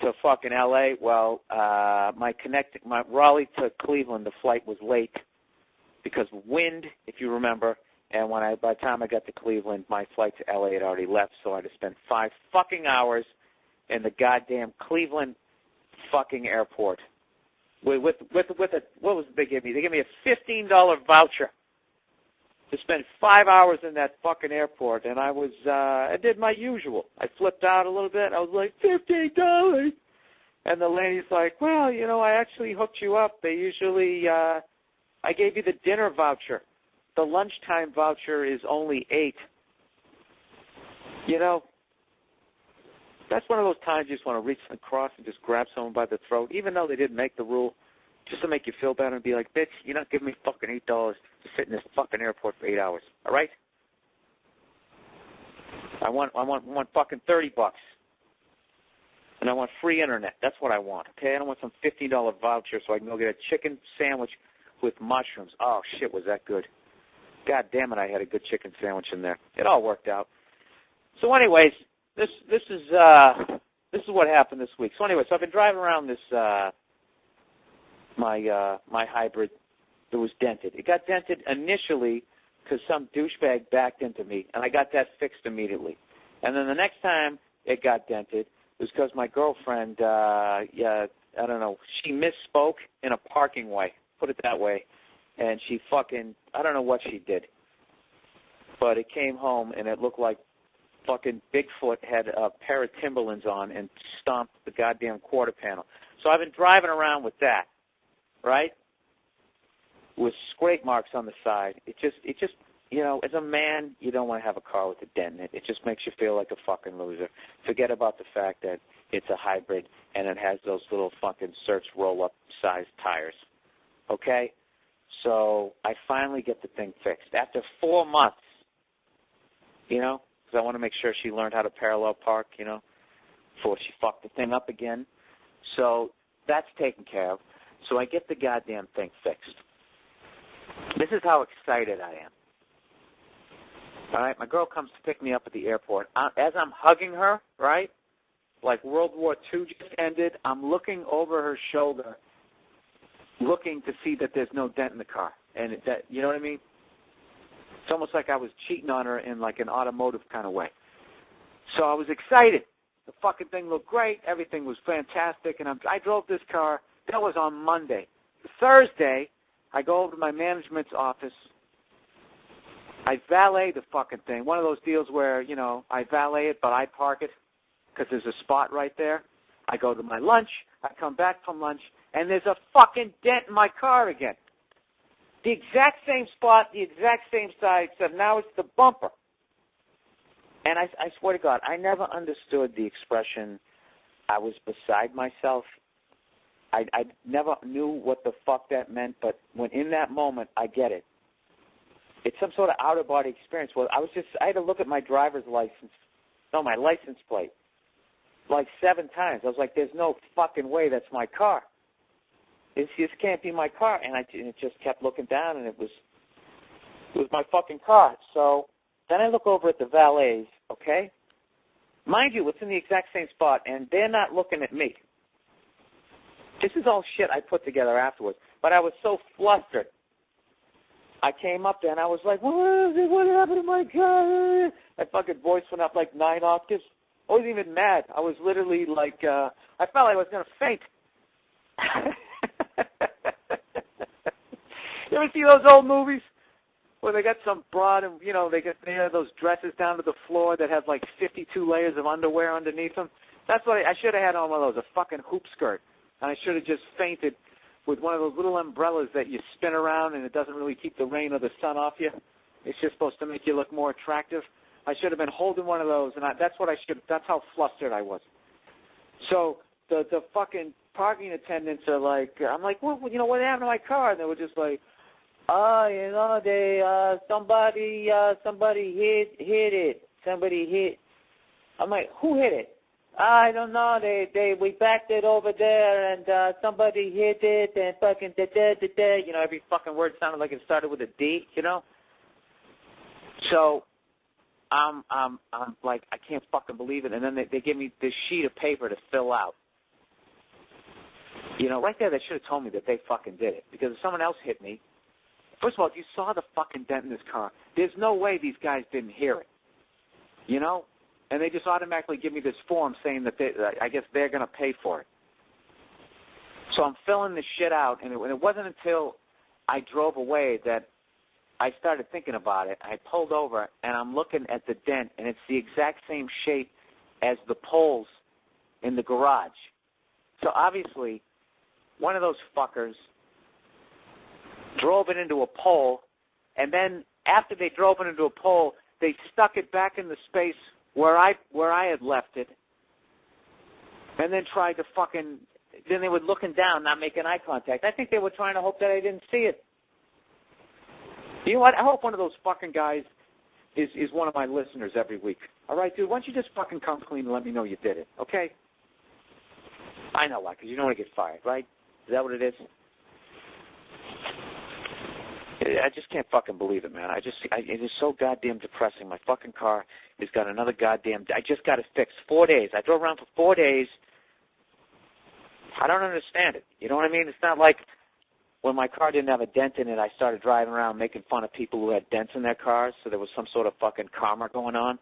to fucking L.A., well, my Raleigh to Cleveland, the flight was late because of wind, if you remember, And by the time I got to Cleveland, my flight to LA had already left, so I had to spend 5 fucking hours in the goddamn Cleveland fucking airport. With a, what was it they gave me? They gave me a $15 voucher to spend 5 hours in that fucking airport, and I did my usual. I flipped out a little bit. I was like, $15. And the lady's like, well, I actually hooked you up. They usually, I gave you the dinner voucher. The lunchtime voucher is only $8. That's one of those times you just want to reach across and just grab someone by the throat, even though they didn't make the rule, just to make you feel better and be like, bitch, you're not giving me fucking $8 to sit in this fucking airport for 8 hours, all right? I want fucking $30. And I want free internet. That's what I want, okay? I don't want some $15 voucher so I can go get a chicken sandwich with mushrooms. Oh, shit, was that good. God damn it, I had a good chicken sandwich in there. It all worked out. So anyways, this is what happened this week. So anyway, I've been driving around this my hybrid that was dented. It got dented initially because some douchebag backed into me, and I got that fixed immediately. And then the next time it got dented, it was because my girlfriend, I don't know, she misspoke in a parking way, put it that way, and she fucking, I don't know what she did, but it came home and it looked like fucking Bigfoot had a pair of Timberlands on and stomped the goddamn quarter panel. So I've been driving around with that, right, with scrape marks on the side. It just, as a man, you don't want to have a car with a dent in it. It just makes you feel like a fucking loser. Forget about the fact that it's a hybrid and it has those little fucking Search roll-up size tires. Okay? So I finally get the thing fixed. After 4 months, because I want to make sure she learned how to parallel park, before she fucked the thing up again. So that's taken care of. So I get the goddamn thing fixed. This is how excited I am. All right, my girl comes to pick me up at the airport. As I'm hugging her, right, like World War II just ended, I'm looking over her shoulder, looking to see that there's no dent in the car. And you know what I mean? It's almost like I was cheating on her in like an automotive kind of way. So I was excited. The fucking thing looked great. Everything was fantastic. And I drove this car. That was on Monday. Thursday, I go over to my management's office. I valet the fucking thing. One of those deals where, I valet it, but I park it because there's a spot right there. I go to my lunch. I come back from lunch, and there's a fucking dent in my car again. The exact same spot, the exact same size, except now it's the bumper. And I swear to God, I never understood the expression, I was beside myself. I never knew what the fuck that meant, but when in that moment, I get it. It's some sort of out-of-body experience. Well, I had to look at my driver's license, my license plate, like 7 times. I was like, there's no fucking way that's my car. This can't be my car. And it just kept looking down, and it was my fucking car. So then I look over at the valets, okay? Mind you, it's in the exact same spot, and they're not looking at me. This is all shit I put together afterwards. But I was so flustered. I came up there, and I was like, what happened to my car? My fucking voice went up like 9 octaves. I wasn't even mad. I was literally like, I felt like I was going to faint. You ever see those old movies where they got some broad and, they have those dresses down to the floor that have like 52 layers of underwear underneath them? That's what I should have had on one of those, a fucking hoop skirt. And I should have just fainted with one of those little umbrellas that you spin around and it doesn't really keep the rain or the sun off you. It's just supposed to make you look more attractive. I should have been holding one of those, and that's how flustered I was. So the fucking parking attendants are like, I'm like, what happened to my car? And they were just like, somebody hit it. Somebody hit. I'm like, who hit it? I don't know. We backed it over there, and somebody hit it, and fucking da. Every fucking word sounded like it started with a D. So I'm like, I can't fucking believe it. And then they give me this sheet of paper to fill out. Right there, they should have told me that they fucking did it. Because if someone else hit me, First of all, if you saw the fucking dent in this car, there's no way these guys didn't hear it. You know? And they just automatically give me this form saying that I guess they're going to pay for it. So I'm filling this shit out, and it wasn't until I drove away that I started thinking about it. I pulled over, and I'm looking at the dent, and it's the exact same shape as the poles in the garage. So obviously, one of those fuckers drove it into a pole, and then after they drove it into a pole, they stuck it back in the space where I had left it, and then tried to fucking, then they were looking down, not making eye contact. I think they were trying to hope that I didn't see it. You know what? I hope one of those fucking guys is one of my listeners every week. All right, dude, why don't you just fucking come clean and let me know you did it, okay? I know why, because you don't want to get fired, right? Is that what it is? I just can't fucking believe it, man. It is so goddamn depressing. My fucking car has got another goddamn, I just got it fixed. 4 days. I drove around for 4 days. I don't understand it. You know what I mean? It's not like when my car didn't have a dent in it, I started driving around making fun of people who had dents in their cars, so there was some sort of fucking karma going on.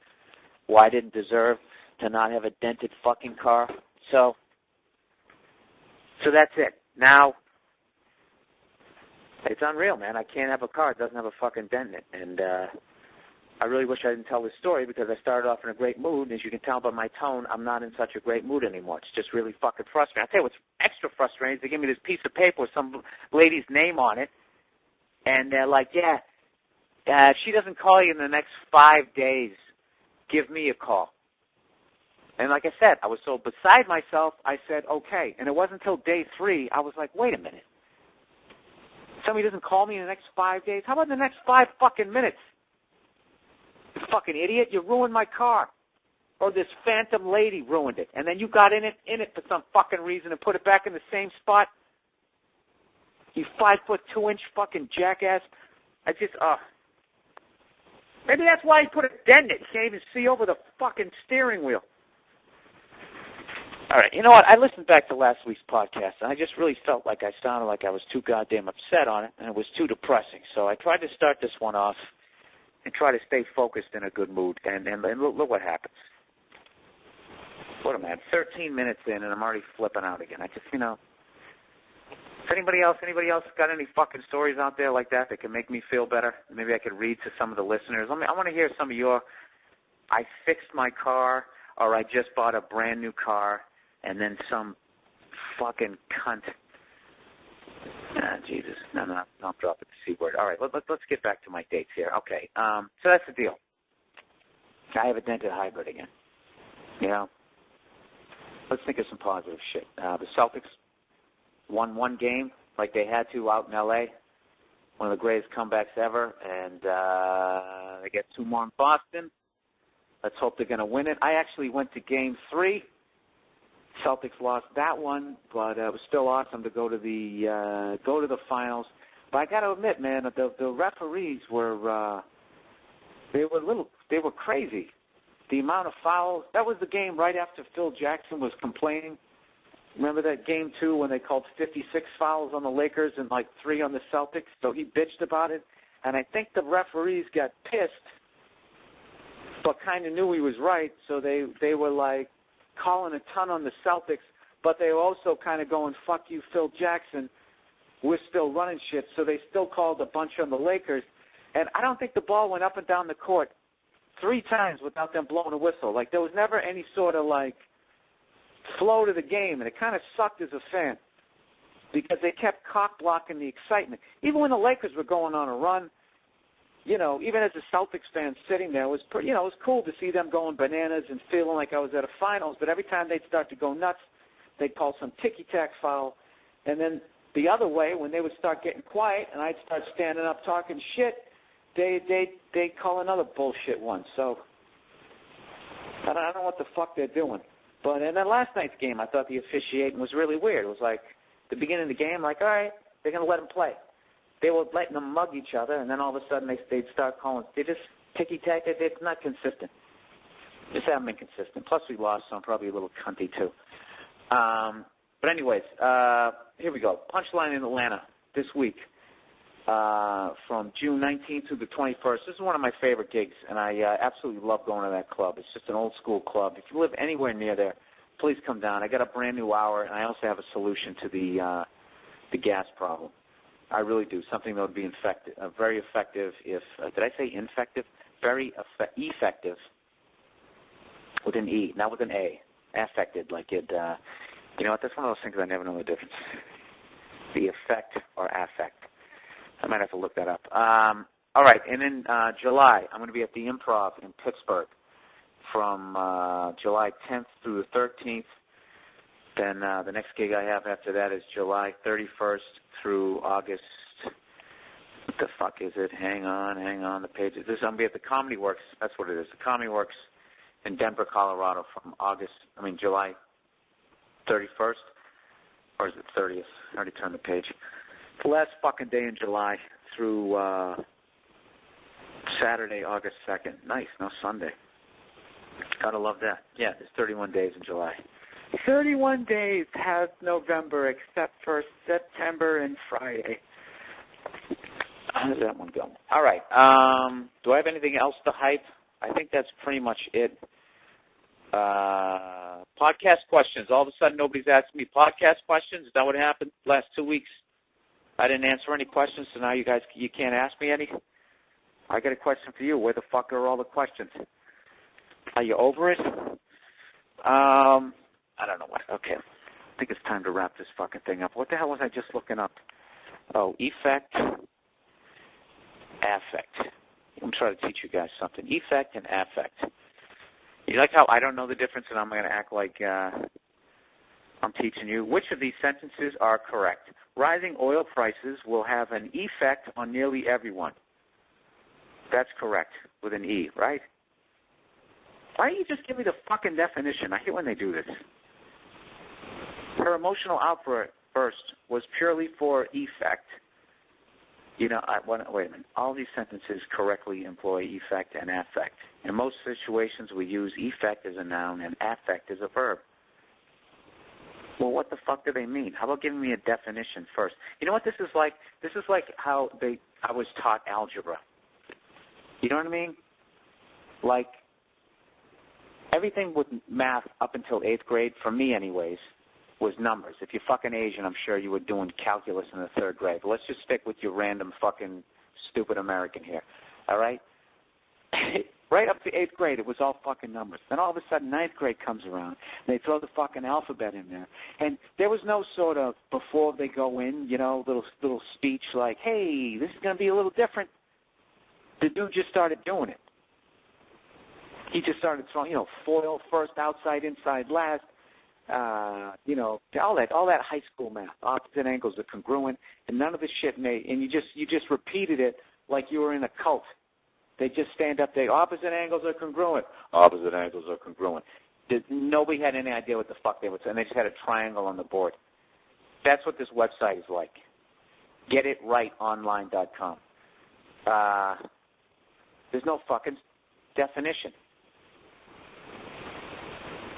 Why I didn't deserve to not have a dented fucking car. So that's it. Now, it's unreal, man. I can't have a car that doesn't have a fucking dent in it. And I really wish I didn't tell this story because I started off in a great mood. And as you can tell by my tone, I'm not in such a great mood anymore. It's just really fucking frustrating. I'll tell you what's extra frustrating is they give me this piece of paper with some lady's name on it. And they're like, yeah, if she doesn't call you in the next 5 days, give me a call. And like I said, I was so beside myself, I said, okay. And it wasn't until day 3, I was like, wait a minute. Somebody doesn't call me in the next 5 days? How about the next 5 fucking minutes? You fucking idiot, you ruined my car. Or this phantom lady ruined it. And then you got in it for some fucking reason and put it back in the same spot. You 5'2" fucking jackass. Maybe that's why he put a dent in it. You can't even see over the fucking steering wheel. All right, you know what? I listened back to last week's podcast, and I just really felt like I sounded like I was too goddamn upset on it, and it was too depressing. So I tried to start this one off and try to stay focused in a good mood, and look what happens. What am I at? 13 minutes in, and I'm already flipping out again. I just, you know. If anybody else got any fucking stories out there like that can make me feel better? Maybe I could read to some of the listeners. I want to hear some of your, I fixed my car, or I just bought a brand new car, and then some fucking cunt. Jesus. No, don't drop it, the C word. All right, let's get back to my dates here. Okay, so that's the deal. I have a dented hybrid again. You know? Let's think of some positive shit. The Celtics won one game like they had to out in L.A., one of the greatest comebacks ever, and they get 2 more in Boston. Let's hope they're going to win it. I actually went to Game 3. Celtics lost that one, but it was still awesome to go to the finals. But I got to admit, man, the referees were they were crazy. The amount of fouls. That was the game right after Phil Jackson was complaining. Remember that Game 2 when they called 56 fouls on the Lakers and like 3 on the Celtics? So he bitched about it, and I think the referees got pissed, but kind of knew he was right. So they were like calling a ton on the Celtics, but they were also kind of going, fuck you, Phil Jackson, we're still running shit. So they still called a bunch on the Lakers, and I don't think the ball went up and down the court 3 times without them blowing a whistle. Like, there was never any sort of, like, flow to the game, and it kind of sucked as a fan because they kept cock-blocking the excitement. Even when the Lakers were going on a run, you know, even as a Celtics fan sitting there, it was pretty, you know, it was cool to see them going bananas and feeling like I was at a finals. But every time they'd start to go nuts, they'd call some ticky-tack foul. And then the other way, when they would start getting quiet and I'd start standing up talking shit, they'd call another bullshit one. So I don't know what the fuck they're doing. But in that last night's game, I thought the officiating was really weird. It was like the beginning of the game, like, all right, they're going to let them play. They were letting them mug each other, and then all of a sudden they'd start calling. They just ticky-tack. It's not consistent. Just haven't been consistent. Plus we lost, so I'm probably a little cunty too. But anyways, here we go. Punchline in Atlanta this week. from June 19th through the 21st. This is one of my favorite gigs, and I absolutely love going to that club. It's just an old-school club. If you live anywhere near there, please come down. I got a brand-new hour, and I also have a solution to the gas problem. I really do. Something that would be very effective if, did I say infective? Very effective with an E, not with an A. Affected, like it, you know what, that's one of those things I never know the difference. The effect or affect. I might have to look that up. All right, and in July, I'm going to be at the Improv in Pittsburgh from July 10th through the 13th. Then the next gig I have after that is July 31st through August. What the fuck is it? Hang on. The page. I'm going to be at the Comedy Works. That's what it is. The Comedy Works in Denver, Colorado from July 31st. Or is it 30th? I already turned the page. The last fucking day in July through Saturday, August 2nd. Nice, no Sunday. Gotta love that. Yeah, there's 31 days in July. 31 days has November except for September and Friday. How does that one go? All right. Do I have anything else to hype? I think that's pretty much it. Podcast questions. All of a sudden, nobody's asking me podcast questions. Is that what happened last 2 weeks? I didn't answer any questions, so now you can't ask me any? I got a question for you. Where the fuck are all the questions? Are you over it? I don't know what. Okay. I think it's time to wrap this fucking thing up. What the hell was I just looking up? Oh, effect, affect. I'm trying to teach you guys something. Effect and affect. You like how I don't know the difference and I'm going to act like I'm teaching you? Which of these sentences are correct? Rising oil prices will have an effect on nearly everyone. That's correct, with an E, right? Why don't you just give me the fucking definition? I hate when they do this. Her emotional outburst was purely for effect. You know, wait a minute. All these sentences correctly employ effect and affect. In most situations, we use effect as a noun and affect as a verb. Well, what the fuck do they mean? How about giving me a definition first? You know what this is like? This is like how I was taught algebra. You know what I mean? Like, everything with math up until 8th grade, for me anyways, was numbers. If you're fucking Asian, I'm sure you were doing calculus in the 3rd grade. But let's just stick with your random fucking stupid American here. All right? Right up to 8th grade, it was all fucking numbers. Then all of a sudden, 9th grade comes around, and they throw the fucking alphabet in there. And there was no sort of, before they go in, you know, little speech like, hey, this is going to be a little different. The dude just started doing it. He just started throwing, you know, foil first, outside, inside, last. You know, all that high school math, opposite angles are congruent, and none of the shit made. And you just repeated it like you were in a cult. They just stand up there. Opposite angles are congruent. Opposite angles are congruent. Nobody had any idea what the fuck they were saying. They just had a triangle on the board. That's what this website is like. GetItRightOnline.com. There's no fucking definition.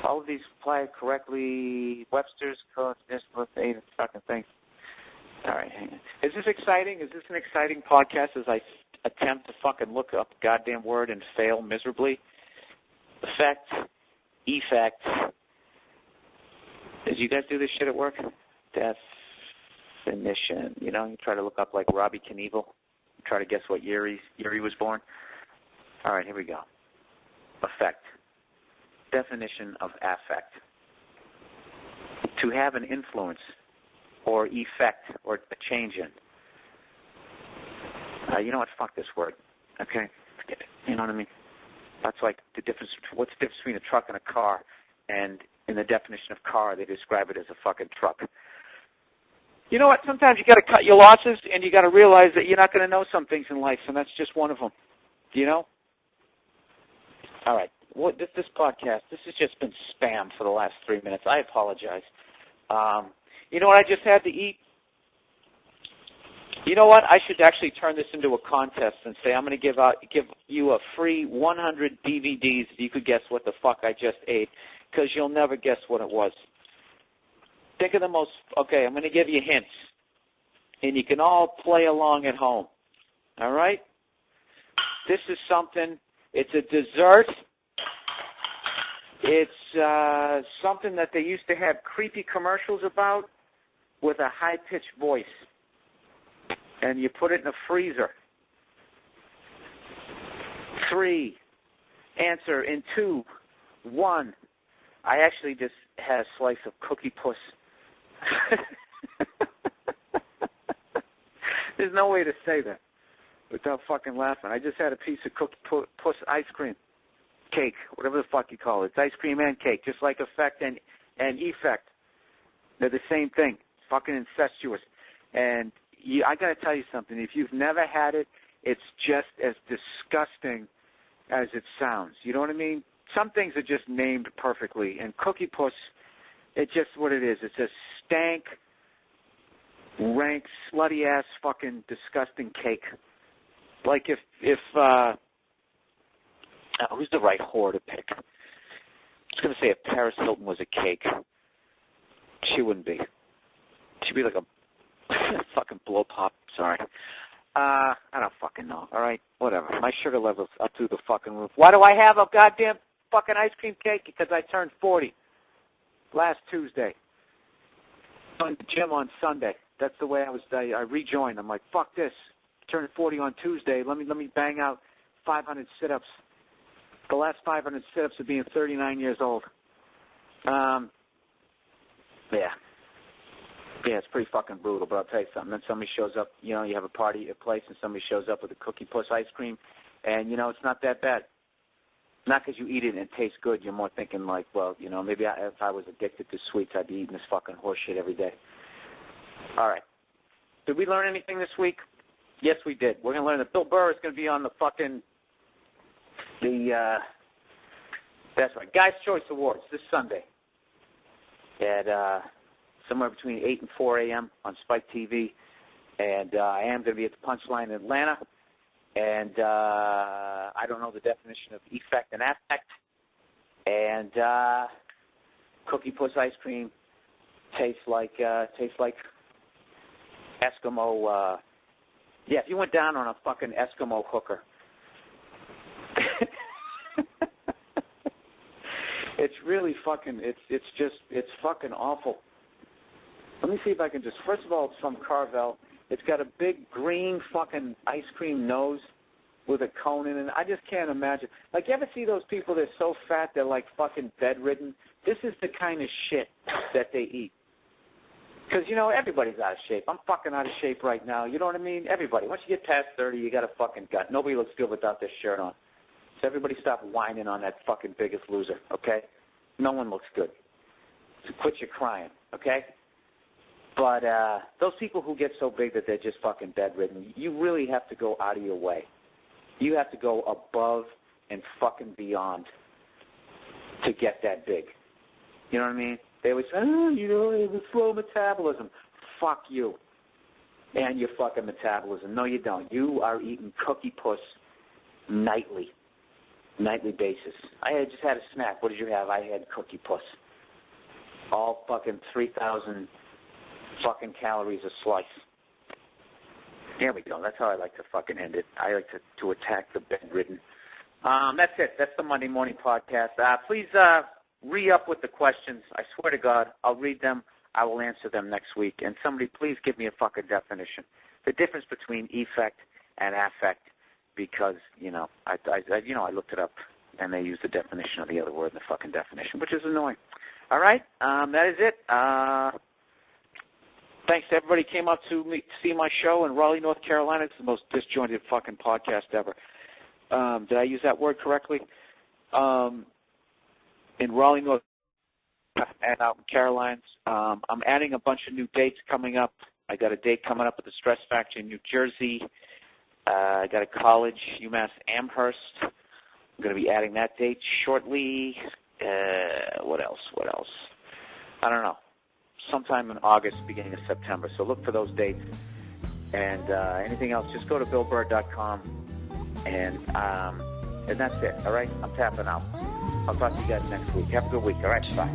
All of these apply correctly. Webster's code, this, fucking thing. All right, hang on. Is this exciting? Is this an exciting podcast as I attempt to fucking look up a goddamn word and fail miserably? Effect, effect. Did you guys do this shit at work? Definition. You know, you try to look up like Robbie Knievel. Try to guess what year he was born. All right, here we go. Effect. Definition of affect. To have an influence or effect or a change in. You know what? Fuck this word. Okay? Forget it. You know what I mean? That's like the difference. What's the difference between a truck and a car? And in the definition of car, they describe it as a fucking truck. You know what? Sometimes you got to cut your losses, and you got to realize that you're not going to know some things in life, and that's just one of them. You know? All right. Well, this podcast, this has just been spam for the last 3 minutes. I apologize. You know what I just had to eat? You know what? I should actually turn this into a contest and say I'm going to give you a free 100 DVDs if you could guess what the fuck I just ate, because you'll never guess what it was. Think of the most. Okay, I'm going to give you hints. and you can all play along at home. All right? This is something, it's a dessert. It's something that they used to have creepy commercials about with a high-pitched voice. And you put it in a freezer. 3, answer in 2, 1. I actually just had a slice of Cookie Puss. There's no way to say that without fucking laughing. I just had a piece of Cookie Puss ice cream. Cake, whatever the fuck you call it. It's ice cream and cake, just like affect and effect. They're the same thing. Fucking incestuous. And I got to tell you something. If you've never had it, it's just as disgusting as it sounds. You know what I mean? Some things are just named perfectly. And Cookie Puss, it's just what it is. It's a stank, rank, slutty-ass, fucking disgusting cake. Like if who's the right whore to pick? I was going to say if Paris Hilton was a cake. She wouldn't be. She'd be like a fucking blow pop. Sorry. I don't fucking know. All right? Whatever. My sugar level's up through the fucking roof. Why do I have a goddamn fucking ice cream cake? Because I turned 40 last Tuesday. I went to the gym on Sunday. That's the way I rejoined. I'm like, fuck this. Turned 40 on Tuesday. Let me bang out 500 sit-ups. The last 500 sit-ups of being 39 years old. Yeah, it's pretty fucking brutal, but I'll tell you something. Then somebody shows up, you know, you have a party at a place, and somebody shows up with a Cookie Puss ice cream, and, you know, it's not that bad. Not because you eat it and it tastes good. You're more thinking like, well, you know, maybe if I was addicted to sweets, I'd be eating this fucking horse shit every day. All right. Did we learn anything this week? Yes, we did. We're going to learn that Bill Burr is going to be on the fucking, that's right, Guys' Choice Awards this Sunday at somewhere between 8 and 4 a.m. on Spike TV. And I am going to be at the Punchline in Atlanta. And I don't know the definition of effect and affect. And Cookie Puss ice cream tastes like Eskimo. Yeah, if you went down on a fucking Eskimo hooker, it's really fucking. It's fucking awful. Let me see if I can just. First of all, it's from Carvel. It's got a big green fucking ice cream nose with a cone in it. I just can't imagine. Like, you ever see those people that are so fat they're like fucking bedridden? This is the kind of shit that they eat. Because, you know, everybody's out of shape. I'm fucking out of shape right now. You know what I mean? Everybody. Once you get past 30, you got a fucking gut. Nobody looks good without their shirt on. So everybody stop whining on that fucking Biggest Loser, okay? No one looks good. So quit your crying, okay? But those people who get so big that they're just fucking bedridden, you really have to go out of your way. You have to go above and fucking beyond to get that big. You know what I mean? They always say, you know, it's a slow metabolism. Fuck you and your fucking metabolism. No, you don't. You are eating Cookie Puss nightly basis. I just had a snack. What did you have? I had Cookie Puss. All fucking 3,000 fucking calories a slice. There we go. That's how I like to fucking end it. I like to attack the bedridden. That's it. That's the Monday morning podcast. Please re-up with the questions. I swear to God, I'll read them. I will answer them next week. And somebody please give me a fucking definition. The difference between effect and affect, because, you know, I looked it up and they used the definition of the other word in the fucking definition, which is annoying. All right? That is it. Thanks to everybody who came out to see my show in Raleigh, North Carolina. It's the most disjointed fucking podcast ever. Did I use that word correctly? In Raleigh, North and out in Carolines. I'm adding a bunch of new dates coming up. I got a date coming up at the Stress Factory in New Jersey. I got a college, UMass Amherst. I'm going to be adding that date shortly. What else? I don't know. Sometime in August, beginning of September. So look for those dates. And anything else, just go to BillBurr.com. And that's it. All right? I'm tapping out. I'll talk to you guys next week. Have a good week. All right? Bye.